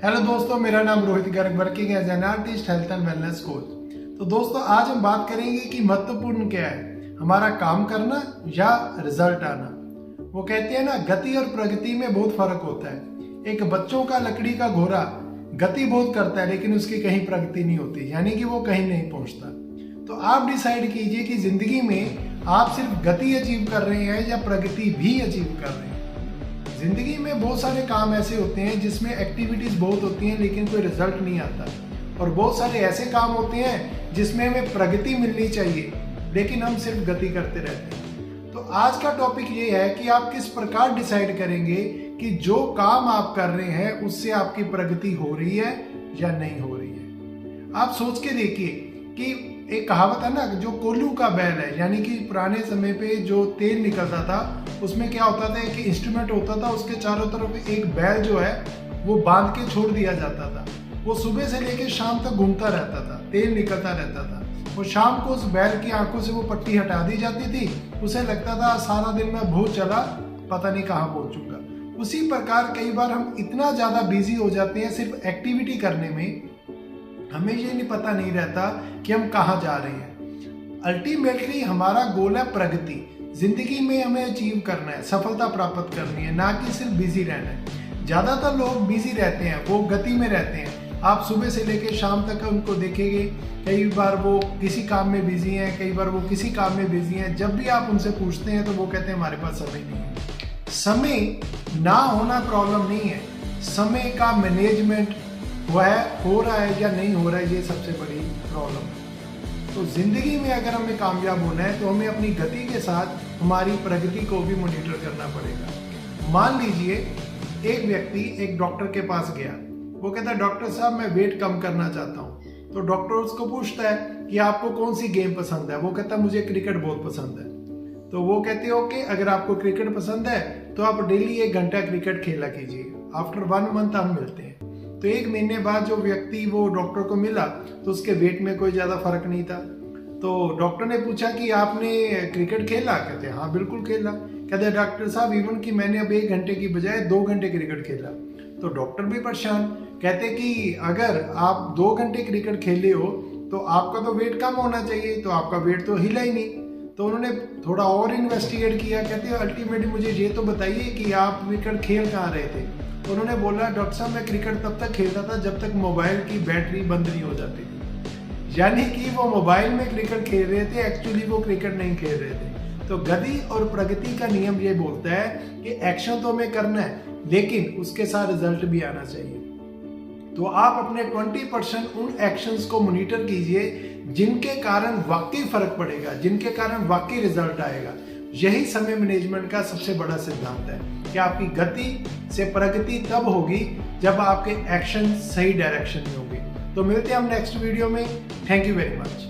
Hello दोस्तों, मेरा नाम Rohit Garg, working as an artist, health and wellness coach. तो दोस्तों आज हम बात करेंगे कि महत्वपूर्ण क्या है, हमारा काम करना या रिजल्ट आना। वो कहते हैं ना, गति और प्रगति में बहुत फर्क होता है। एक बच्चों का लकड़ी का घोड़ा गति बहुत करता है लेकिन उसकी कहीं प्रगति नहीं होती, यानी कि वो कहीं नहीं पहुंचता। तो आप डिसाइड कीजिए कि जिंदगी में आप सिर्फ गति अचीव कर रहे हैं या प्रगति भी अचीव कर रहे हैं। जिंदगी में बहुत सारे काम ऐसे होते हैं जिसमें एक्टिविटीज बहुत होती हैं लेकिन कोई रिजल्ट नहीं आता, और बहुत सारे ऐसे काम होते हैं जिसमें हमें प्रगति मिलनी चाहिए लेकिन हम सिर्फ गति करते रहते हैं। तो आज का टॉपिक ये है कि आप किस प्रकार डिसाइड करेंगे कि जो काम आप कर रहे हैं उससे आपकी प्रगति हो रही है या नहीं हो रही है। आप सोच के देखिए कि एक कहावत है ना, जो कोल्लू का बैल है, यानी कि पुराने समय पे जो तेल निकलता था उसमें क्या होता था, एक इंस्ट्रूमेंट होता था, उसके चारों तरफ एक बैल जो है वो बांध के छोड़ दिया जाता था। वो सुबह से लेकर शाम तक घूमता रहता था, तेल निकलता रहता था, और शाम को उस बैल की आंखों से वो पट्टी हटा दी जाती थी। उसे लगता था सारा दिन मैं बहुत चला, पता नहीं कहाँ पहुंचूंगा। उसी प्रकार कई बार हम इतना ज्यादा बिजी हो जाते हैं सिर्फ एक्टिविटी करने में, हमें ये नहीं पता नहीं रहता कि हम कहाँ जा रहे हैं। अल्टीमेटली हमारा गोल है प्रगति। जिंदगी में हमें अचीव करना है, सफलता प्राप्त करनी है, ना कि सिर्फ बिजी रहना है। ज्यादातर लोग बिजी रहते हैं, वो गति में रहते हैं। आप सुबह से लेकर शाम तक उनको देखेंगे, कई बार वो किसी काम में बिजी हैं, कई बार वो किसी काम में बिजी हैं। जब भी आप उनसे पूछते हैं तो वो कहते हैं हमारे पास समय नहीं है। समय ना होना प्रॉब्लम नहीं है, समय का मैनेजमेंट वह हो रहा है या नहीं हो रहा है, ये सबसे बड़ी प्रॉब्लम है। तो जिंदगी में अगर हमें कामयाब होना है तो हमें अपनी गति के साथ हमारी प्रगति को भी मॉनिटर करना पड़ेगा। मान लीजिए एक व्यक्ति एक डॉक्टर के पास गया, वो कहता है डॉक्टर साहब मैं वेट कम करना चाहता हूँ। तो डॉक्टर उसको पूछता है कि आपको कौन सी गेम पसंद है। वो कहता है मुझे क्रिकेट बहुत पसंद है। तो वो कहते हैं ओके, अगर आपको क्रिकेट पसंद है तो आप डेली 1 घंटा क्रिकेट खेला कीजिए। आफ्टर 1 मंथ हम मिलते हैं। तो 1 महीने बाद जो व्यक्ति वो डॉक्टर को मिला तो उसके वेट में कोई ज्यादा फर्क नहीं था। तो डॉक्टर ने पूछा कि आपने क्रिकेट खेला? कहते हाँ बिल्कुल खेला। कहते डॉक्टर साहब इवन कि मैंने अब 1 घंटे की बजाय 2 घंटे क्रिकेट खेला। तो डॉक्टर भी परेशान, कहते कि अगर आप 2 घंटे क्रिकेट खेले हो तो आपका तो वेट कम होना चाहिए, तो आपका वेट तो हिला ही नहीं। तो उन्होंने थोड़ा और इन्वेस्टिगेट किया। कहते अल्टीमेटली मुझे ये तो बताइए कि आप क्रिकेट खेल कहाँ रहे थे। तो उन्होंने बोला डॉक्टर साहब मैं क्रिकेट तब तक खेलता था जब तक मोबाइल की बैटरी बंद नहीं हो जाती थी। यानी कि वो मोबाइल में क्रिकेट खेल रहे थे, एक्चुअली वो क्रिकेट नहीं खेल रहे थे। तो गति और प्रगति का नियम ये बोलता है कि एक्शन तो हमें करना है लेकिन उसके साथ रिजल्ट भी आना चाहिए। तो आप अपने 20% उन एक्शंस को मॉनिटर कीजिए जिनके कारण वाकई फर्क पड़ेगा, जिनके कारण वाकई रिजल्ट आएगा। यही समय मैनेजमेंट का सबसे बड़ा सिद्धांत है कि आपकी गति से प्रगति तब होगी जब आपके एक्शन सही डायरेक्शन में होंगे। तो मिलते हैं हम नेक्स्ट वीडियो में। Thank you very much.